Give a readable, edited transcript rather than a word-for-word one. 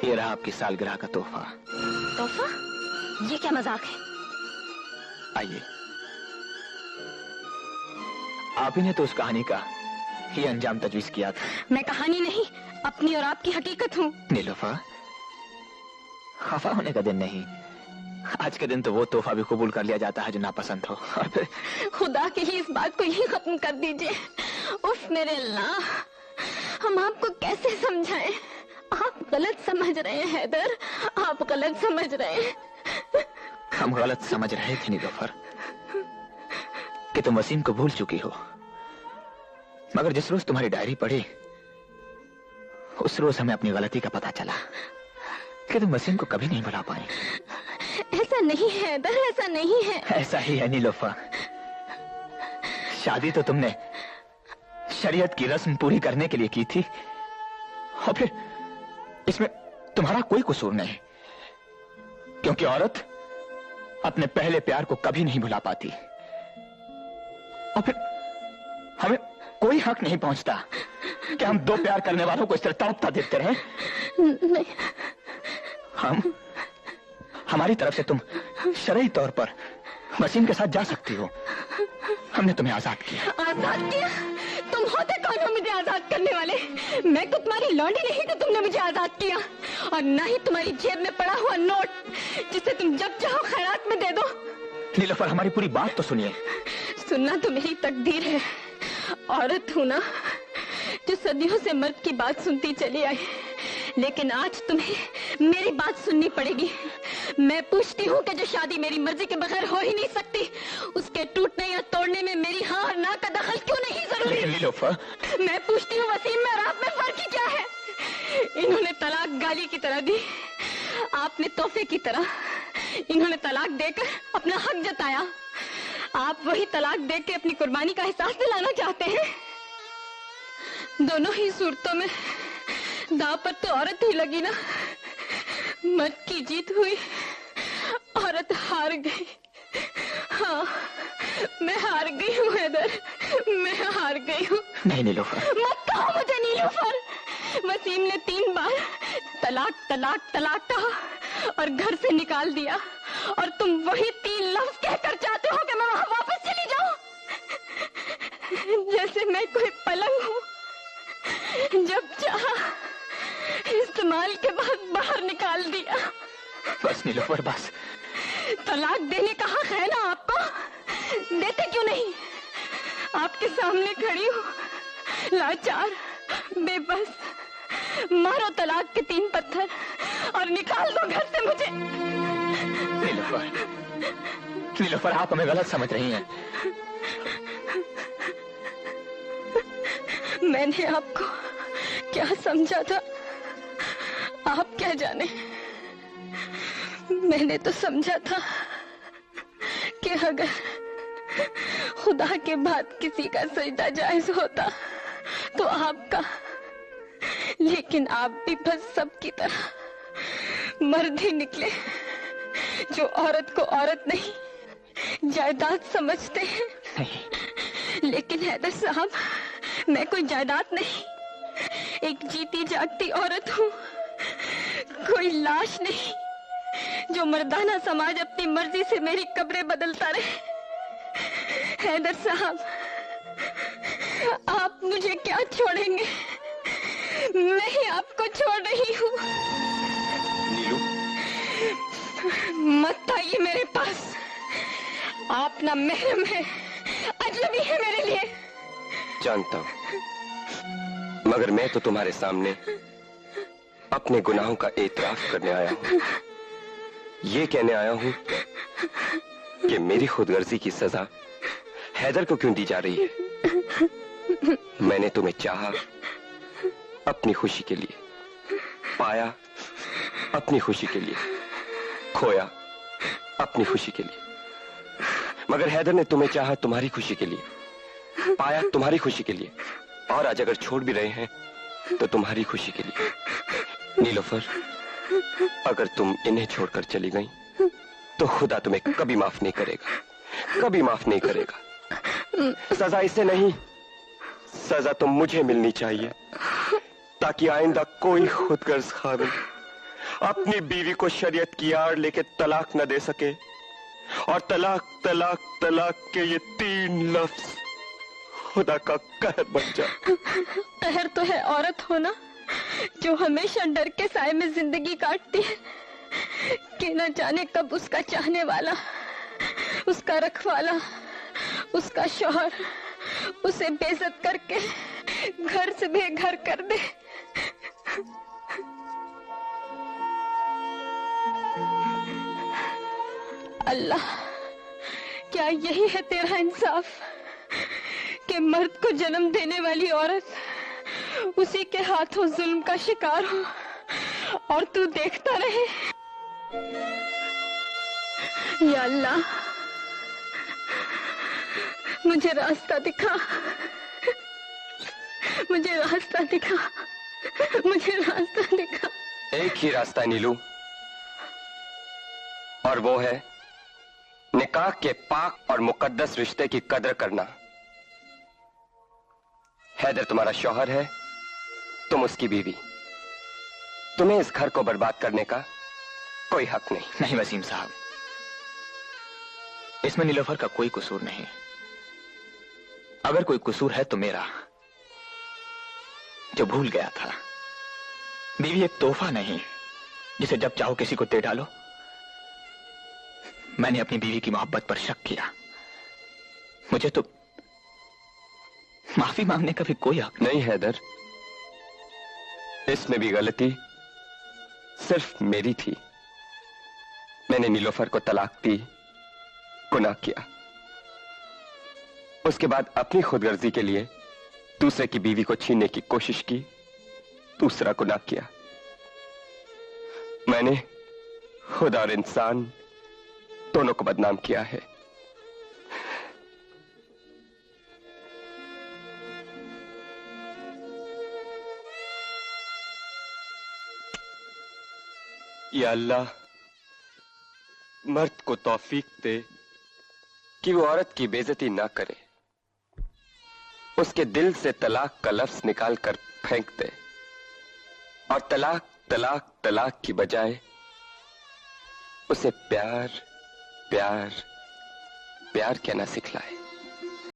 ये रहा आपकी सालगिरह का तोहफा। तोहफा? ये क्या मजाक है? आइए, आप ही ने तो उस कहानी का ये अंजाम तजवीज किया था। मैं कहानी नहीं, अपनी और आपकी हकीकत हूँ। नीलोफर, खफा होने का दिन नहीं, आज के दिन तो वो तोहफा भी कबूल कर लिया जाता है जो नापसंद हो। और फिर खुदा के लिए इस बात को यही खत्म कर दीजिए। उफ मेरे अल्लाह, हम आपको कैसे समझाएं? आप गलत समझ रहे हैं हैदर, आप गलत समझ रहे हैं। हम गलत समझ रहे थे नीलोफर कि तुम वसीम को भूल चुकी हो, मगर जिस रोज तुम्हारी डायरी पढ़ी उस रोज हमें अपनी गलती का पता चला कि तुम वसीम को कभी नहीं भुला पाई। ऐसा नहीं है हैदर, ऐसा नहीं है। ऐसा ही है नीलोफर। शादी तो तुमने शरीयत की रस्म पूरी करने के लिए की थी, और फिर इसमें तुम्हारा कोई कसूर नहीं, क्योंकि औरत अपने पहले प्यार को कभी नहीं भुला पाती। और फिर हमें कोई हक नहीं पहुंचता कि हम दो प्यार करने वालों को इस तरह तड़पता देखते रहे। नहीं। हमारी तरफ से तुम शरई तौर पर वसीम के साथ जा सकती हो। हमने तुम्हें आजाद किया। आजाद किया? तुम होते कौन हो मुझे आजाद करने वाले? मैं तो तुम्हारी लौंडी नहीं कि तुमने मुझे आजाद किया, और ना ही तुम्हारी जेब में पड़ा हुआ नोट जिसे तुम जब चाहो खैरात में दे दो। नीलोफर, हमारी पूरी बात तो सुनिए। सुनना तो मेरी तकदीर है। औरत हूं ना, जो सदियों से मर्द की बात सुनती चली आई, लेकिन आज तुम्हें मेरी बात सुननी पड़ेगी। मैं पूछती हूँ कि जो शादी मेरी मर्जी के बगैर हो ही नहीं सकती, उसके टूटने या तोड़ने में मेरी हाँ और ना का दखल क्यों नहीं जरूरी? नीलोफर, मैं पूछती हूँ वसीम में और आप में फर्क ही क्या है? इन्होंने तलाक गाली की तरह दी, आपने तोहफे की तरह। इन्होंने तलाक देकर अपना हक जताया, आप वही तलाक देकर अपनी कुर्बानी का एहसास दिलाना चाहते हैं। दोनों ही सूरतों में दांव पर तो औरत ही लगी ना। मर्द की जीत हुई, औरत हार गई। हाँ, मैं हार गई हूँ हैदर, मैं हार गई हूँ। नहीं नीलोफर, मत कहो मुझे नीलोफर। वसीम ने 3 बार तलाक तलाक तलाक कहा और घर से निकाल दिया, और तुम वही 3 लफ्ज कहकर चाहते हो कि मैं वहां वापस चली जाऊं, जैसे मैं कोई पलंग हूँ, जब चाहा इस्तेमाल के बाद बाहर निकाल दिया। बस नीलोफर, बस। तलाक देने का हक है ना आपको? देते क्यों नहीं? आपके सामने खड़ी हूँ, लाचार, बेबस। मारो तलाक के 3 पत्थर और निकाल दो घर से मुझे। नीलोफर, नीलोफर, आप हमें गलत समझ रही हैं। मैंने आपको क्या समझा था, आप क्या जाने। मैंने तो समझा था कि अगर खुदा के बाद किसी का सजदा जायज होता तो आपका, लेकिन आप भी बस सबकी तरह मर्द ही निकले, जो औरत को औरत नहीं जायदाद समझते हैं। नहीं। लेकिन हैदर साहब, मैं कोई जायदाद नहीं, एक जीती जागती औरत हूँ, कोई लाश नहीं जो मर्दाना समाज अपनी मर्जी से मेरी कब्रें बदलता रहे। हैदर साहब, आप मुझे क्या छोड़ेंगे? मैं ही आपको छोड़ रही हूँ। नीलू, मत आइए मेरे पास, आप ना महरम है, अजनबी है मेरे लिए। जानता हूं, मगर मैं तो तुम्हारे सामने अपने गुनाहों का एतराफ करने आया हूं। ये कहने आया हूं कि मेरी खुदगर्जी की सजा हैदर को क्यों दी जा रही है। मैंने तुम्हें चाहा अपनी खुशी के लिए, पाया अपनी खुशी के लिए, खोया अपनी खुशी के लिए, मगर हैदर ने तुम्हें चाहा तुम्हारी खुशी के लिए, पाया तुम्हारी खुशी के लिए, और आज अगर छोड़ भी रहे हैं तो तुम्हारी खुशी के लिए। नीलोफर, अगर तुम इन्हें छोड़कर चली गई तो खुदा तुम्हें कभी माफ नहीं करेगा, कभी माफ नहीं करेगा। सजा इसे नहीं, सजा तो मुझे मिलनी चाहिए, ताकि आइंदा कोई खुदगर्ज खाविन अपनी बीवी को शरीयत की आड़ लेके तलाक न दे सके, और तलाक तलाक तलाक के ये 3 लफ्ज खुदा का कहर बन जाए। कहर तो है औरत होना, जो हमेशा डर के साए में जिंदगी काटती है कि न जाने कब उसका चाहने वाला, उसका रखवाला, उसका शौहर उसे बेइज्जत करके घर से बेघर कर दे। अल्लाह, क्या यही है तेरा इंसाफ कि मर्द को जन्म देने वाली औरत उसी के हाथों जुल्म का शिकार हो और तू देखता रहे? या अल्लाह, मुझे रास्ता दिखा, मुझे रास्ता दिखा, मुझे रास्ता दिखा। एक ही रास्ता नीलू, और वो है निकाह के पाक और मुकद्दस रिश्ते की कदर करना। हैदर तुम्हारा शौहर है, तुम उसकी बीवी। तुम्हें इस घर को बर्बाद करने का कोई हक नहीं। नहीं वसीम साहब, इसमें नीलोफर का कोई कसूर नहीं। अगर कोई कसूर है तो मेरा, जो भूल गया था। बीवी एक तोहफा नहीं जिसे जब चाहो किसी को दे डालो। मैंने अपनी बीवी की मोहब्बत पर शक किया, मुझे तो माफी मांगने का भी कोई हक नहीं। हैदर, इसमें भी गलती सिर्फ मेरी थी। मैंने नीलोफर को तलाक दी, गुनाह किया। उसके बाद अपनी खुदगर्जी के लिए दूसरे की बीवी को छीनने की कोशिश की, दूसरा गुनाह किया। मैंने खुदा और इंसान दोनों को बदनाम किया है। या अल्लाह, मर्द को तौफीक दे कि वो औरत की बेइज्जती ना करे, उसके दिल से तलाक का लफ्ज निकाल कर फेंक दे, और तलाक तलाक तलाक की बजाय उसे प्यार प्यार प्यार कहना सिखलाए।